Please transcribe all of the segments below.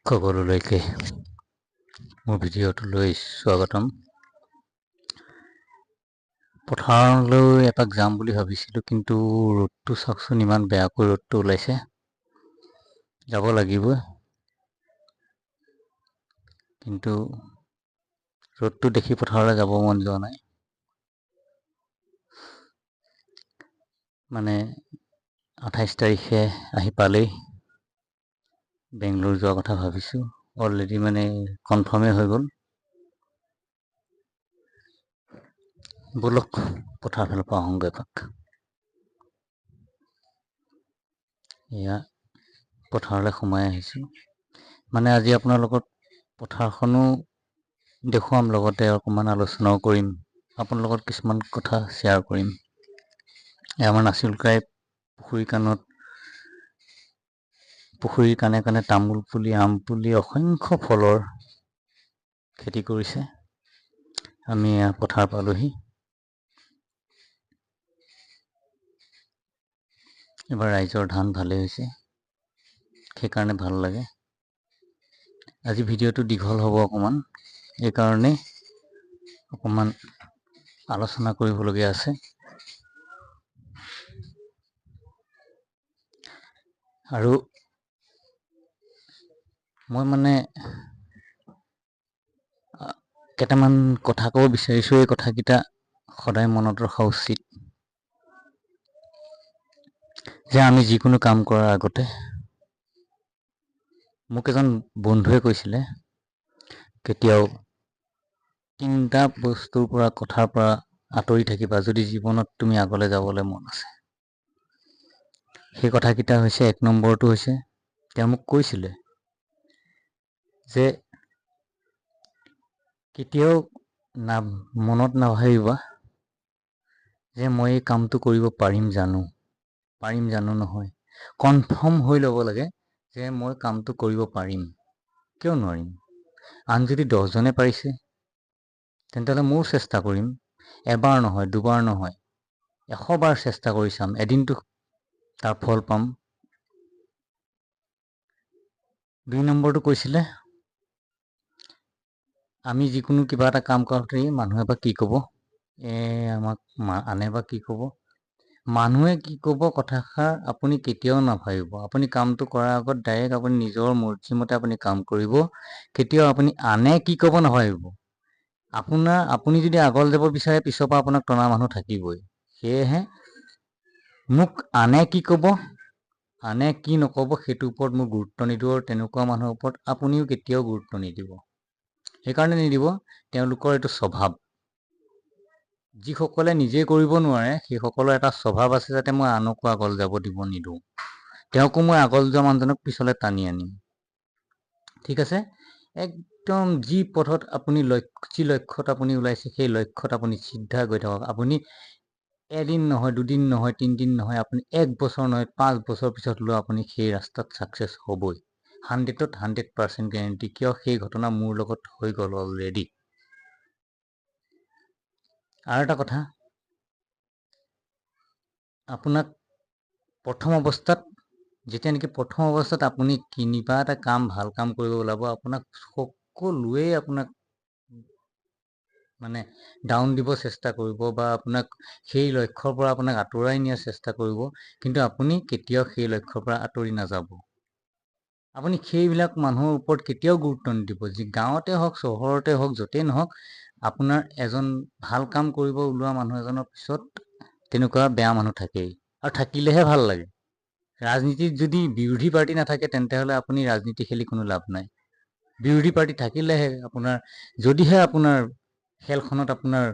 সকলোলৈকে মোৰ ভিডিঅ'টোলৈ স্বাগতম। পথাৰলৈ এপাক যাম বুলি ভাবিছিলোঁ, কিন্তু ৰ'দটো চাওকচোন, ইমান বেয়াকৈ ৰ'দটো ওলাইছে। যাব লাগিবই, কিন্তু ৰ'দটো দেখি পথাৰলৈ যাব মন যোৱা নাই। মানে 28 তাৰিখে আহি পালেই বেংগলোৰ যোৱা কথা ভাবিছোঁ। অলৰেডি মানে কনফাৰ্মেই হৈ গ'ল। ব'লক পথাৰ ফালৰ পৰা আহোঁগৈ এপাক। এয়া পথাৰলৈ সোমাই আহিছোঁ। মানে আজি আপোনাৰ লগত পথাৰখনো দেখুৱাম, লগতে অকণমান আলোচনাও কৰিম। আপোনাৰ লগত কিছুমান কথা শ্বেয়াৰ কৰিম। আমাৰ নাচিলকাই পুখুৰীৰ কাণে কাণে তামোল পুলি, আম পুলি, অসংখ্য ফলৰ খেতি কৰিছে। আমি এয়া পথাৰ পালোহি। এবাৰ ৰাইজৰ ধান ভালেই হৈছে, সেইকাৰণে ভাল লাগে। আজি ভিডিঅ'টো দীঘল হ'ব অকণমান, এইকাৰণেই অকণমান আলোচনা কৰিবলগীয়া আছে। আৰু মই মানে কেইটামান কথা ক'ব বিচাৰিছোঁ। এই কথাকেইটা সদায় মনত ৰখা উচিত যে আমি যিকোনো কাম কৰাৰ আগতে, মোক এজন বন্ধুৱে কৈছিলে, কেতিয়াও 3টা বস্তুৰ পৰা, কথাৰ পৰা আঁতৰি থাকিবা যদি জীৱনত তুমি আগলৈ যাবলৈ মন আছে। সেই কথাকেইটা হৈছে, 1 নম্বৰটো হৈছে, তেওঁ মোক কৈছিলে যে কেতিয়াও মনত নাভাবিবা যে মই এই কামটো কৰিব পাৰিম জানো নহয়। কনফাৰ্ম হৈ ল'ব লাগে যে মই কামটো কৰিব পাৰিম। কিয় নোৱাৰিম? আন যদি 10জনে পাৰিছে, তেন্তে হ'লে ময়ো চেষ্টা কৰিম। এবাৰ নহয়, 2বাৰ নহয়, 100 বাৰ চেষ্টা কৰি চাম, এদিনটো তাৰ ফল পাম। 2 নম্বৰটো কৈছিলে, আমি যিকোনো কিবা এটা কাম কৰোঁতে মানুহে বা কি ক'ব, আমাক আনে বা কি ক'ব, মানুহে কি ক'ব কথাষাৰ আপুনি কেতিয়াও নাভাবিব। আপুনি কামটো কৰাৰ আগত ডাইৰেক্ট আপুনি নিজৰ মৰ্জিমতে আপুনি কাম কৰিব। কেতিয়াও আপুনি আনে কি ক'ব নাভাবিব। আপুনি যদি আগলৈ যাব বিচাৰে, পিছৰ পৰা আপোনাক টনা মানুহ থাকিবই। সেয়েহে মোক আনে কি ক'ব, আনে কি নক'ব, সেইটোৰ ওপৰত মই গুৰুত্ব নিদিওঁ, আৰু তেনেকুৱা মানুহৰ ওপৰত আপুনিও কেতিয়াও গুৰুত্ব নিদিব। সেইকাৰণে নিদিব, তেওঁলোকৰ এইটো স্বভাৱ। যিসকলে নিজে কৰিব নোৱাৰে, সেইসকলৰ এটা স্বভাৱ আছে, যাতে মই আনকো আগলৈ যাব দিব নিদিওঁ। তেওঁকো মই আগলৈ যোৱা মানুহজনক পিছলৈ টানি আনিম। ঠিক আছে? একদম যি পথত আপুনি যি লক্ষ্যত আপুনি ওলাইছে, সেই লক্ষ্যত আপুনি চিধা গৈ থাকক। আপুনি এদিন নহয়, 2 দিন নহয়, 3 দিন নহয়, আপুনি 1 বছৰ নহয়, 5 বছৰ পিছত হ'লেও আপুনি সেই ৰাস্তাত ছাকচেছ হ'বই। 100ত 100% গেৰেণ্টি। কিয়? সেই ঘটনা মোৰ লগত হৈ গ'ল অলৰেডি। আৰু এটা কথা, আপোনাক প্ৰথম অৱস্থাত, যেতিয়া নেকি প্ৰথম অৱস্থাত আপুনি কিবা এটা কাম, ভাল কাম কৰিব ওলাব, আপোনাক সকলোৱে আপোনাক মানে ডাউন দিব চেষ্টা কৰিব, বা আপোনাক সেই লক্ষ্যৰ পৰা আপোনাক আঁতৰাই নিয়াৰ চেষ্টা কৰিব। কিন্তু আপুনি কেতিয়াও সেই লক্ষ্যৰ পৰা আঁতৰি নাযাব। আপুনি সেইবিলাক মানুহৰ ওপৰত কেতিয়াও গুৰুত্ব নিদিব। যি গাঁৱতে হওক, চহৰতে হওক, য'তেই নহওক, আপোনাৰ এজন ভাল কাম কৰিব ওলোৱা মানুহ এজনৰ পিছত তেনেকুৱা বেয়া মানুহ থাকেই, আৰু থাকিলেহে ভাল লাগে। ৰাজনীতিত যদি বিৰোধী পাৰ্টি নাথাকে, তেন্তে হ'লে আপুনি ৰাজনীতি খেলি কোনো লাভ নাই। বিৰোধী পাৰ্টি থাকিলেহে যদিহে আপোনাৰ খেলখনত আপোনাৰ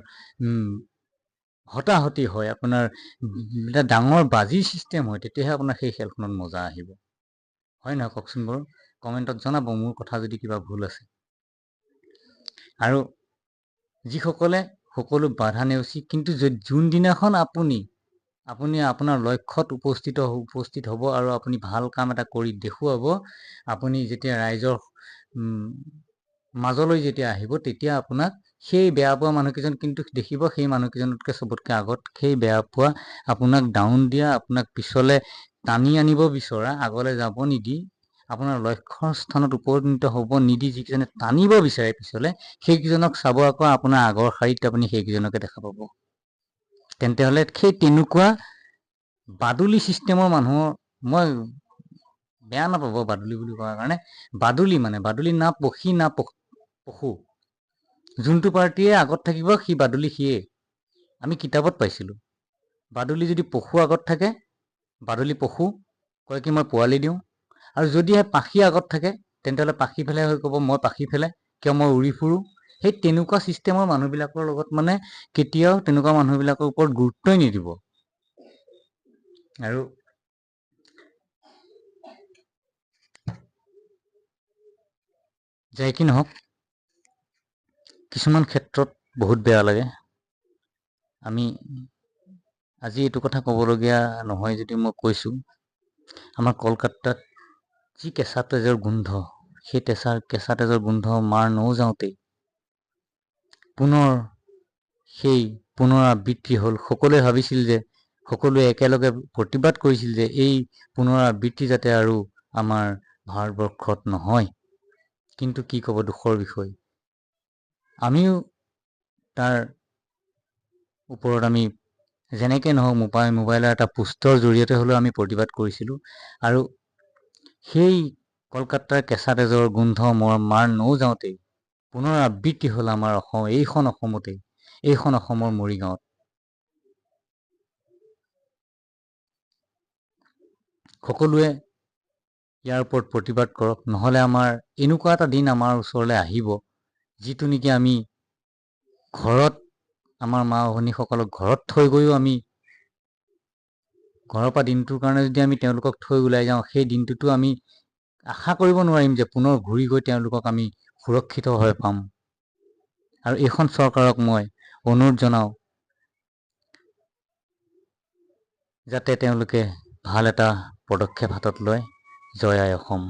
হতাহতি হয়, আপোনাৰ এটা ডাঙৰ বাজিৰ চিষ্টেম হয়, তেতিয়াহে আপোনাৰ সেই খেলখনত মজা আহিব। হয় নহয় কওকচোন বাৰু? কমেণ্টত জনাব মোৰ কথা যদি কিবা ভুল আছে। আৰু যিসকলে সকলো বাধা নেওচি, কিন্তু যোনদিনাখন আপুনি আপোনাৰ লক্ষ্যত উপস্থিত হ'ব, আৰু আপুনি ভাল কাম এটা কৰি দেখুৱাব, আপুনি যেতিয়া ৰাইজৰ মাজলৈ যেতিয়া আহিব, তেতিয়া আপোনাক সেই বেয়া পোৱা মানুহকেইজন কিন্তু দেখিব, সেই মানুহকেইজনতকৈ চবতকৈ আগত সেই বেয়া পোৱা, আপোনাক ডাউন দিয়া, আপোনাক পিছলৈ টানি আনিব বিচৰা, আগলৈ যাব নিদি আপোনাৰ লক্ষ্যৰ স্থানত উপনীত হ'ব নিদি যিকেইজনে টানিব বিচাৰে পিছলে, সেইকেইজনক চাব আকৌ আপোনাৰ আগৰ শাৰীত আপুনি সেইকেইজনকে দেখা পাব। তেন্তে হ'লে সেই তেনেকুৱা বাদুলি ছিষ্টেমৰ মানুহৰ, মই বেয়া নাপাব বাদুলি বুলি কোৱাৰ কাৰণে, বাদুলি না পক্ষী না পশু, যোনটো পাৰ্টিয়ে আগত থাকিব সি বাদুলি সিয়ে। আমি কিতাপত পাইছিলোঁ বাদুলি যদি পশু আগত থাকে, বাদুলি পশু কয় কি মই পোৱালি দিওঁ, আৰু যদিহে পাখি আগত থাকে তেন্তে হ'লে পাখি ফেলাই হৈ ক'ব মই পাখি ফেলাই, কিয় মই উৰি ফুৰোঁ। সেই তেনেকুৱা ছিষ্টেমৰ মানুহবিলাকৰ লগত মানে কেতিয়াও তেনেকুৱা মানুহবিলাকৰ ওপৰত গুৰুত্বই নিদিব। আৰু যাই কি নহওক, কিছুমান ক্ষেত্ৰত বহুত বেয়া লাগে। আমি আজি এইটো কথা ক'বলগীয়া নহয় যদি মই কৈছোঁ, আমাৰ কলকাতাত যি কেঁচা তেজৰ গোন্ধ, সেই কেঁচা তেজৰ গোন্ধ মাৰ নৌযাওঁতেই পুনৰ সেই পুনৰাবৃত্তি হ'ল। সকলোৱে ভাবিছিল যে, সকলোৱে একেলগে প্ৰতিবাদ কৰিছিল যে এই পুনৰাবৃত্তি যাতে আৰু আমাৰ ভাৰতবৰ্ষত নহয়। কিন্তু কি ক'ব দুখৰ বিষয়, আমিও তাৰ ওপৰত আমি যেনেকৈ নহওক মোবাইলৰ এটা পোষ্টৰ জৰিয়তে হ'লেও আমি প্ৰতিবাদ কৰিছিলোঁ। আৰু সেই কলকাতাৰ কেঁচা তেজৰ গোন্ধ মাৰ নৌযাওঁতেই পুনৰাবৃত্তি হ'ল আমাৰ এইখন অসমৰ মৰিগাঁৱত। সকলোৱে ইয়াৰ ওপৰত প্ৰতিবাদ কৰক, নহ'লে আমাৰ এনেকুৱা এটা দিন আমাৰ ওচৰলৈ আহিব, যিটো নেকি আমি ঘৰত আমাৰ মা ভনীসকলক ঘৰত থৈ গৈও আমি ঘৰৰ পৰা দিনটোৰ কাৰণে যদি আমি তেওঁলোকক থৈ ওলাই যাওঁ, সেই দিনটোতো আমি আশা কৰিব নোৱাৰিম যে পুনৰ ঘূৰি গৈ তেওঁলোকক আমি সুৰক্ষিতভাৱে পাম। আৰু এইখন চৰকাৰক মই অনুৰোধ জনাওঁ যাতে তেওঁলোকে ভাল এটা পদক্ষেপ হাতত লয়। জয় আই অসম।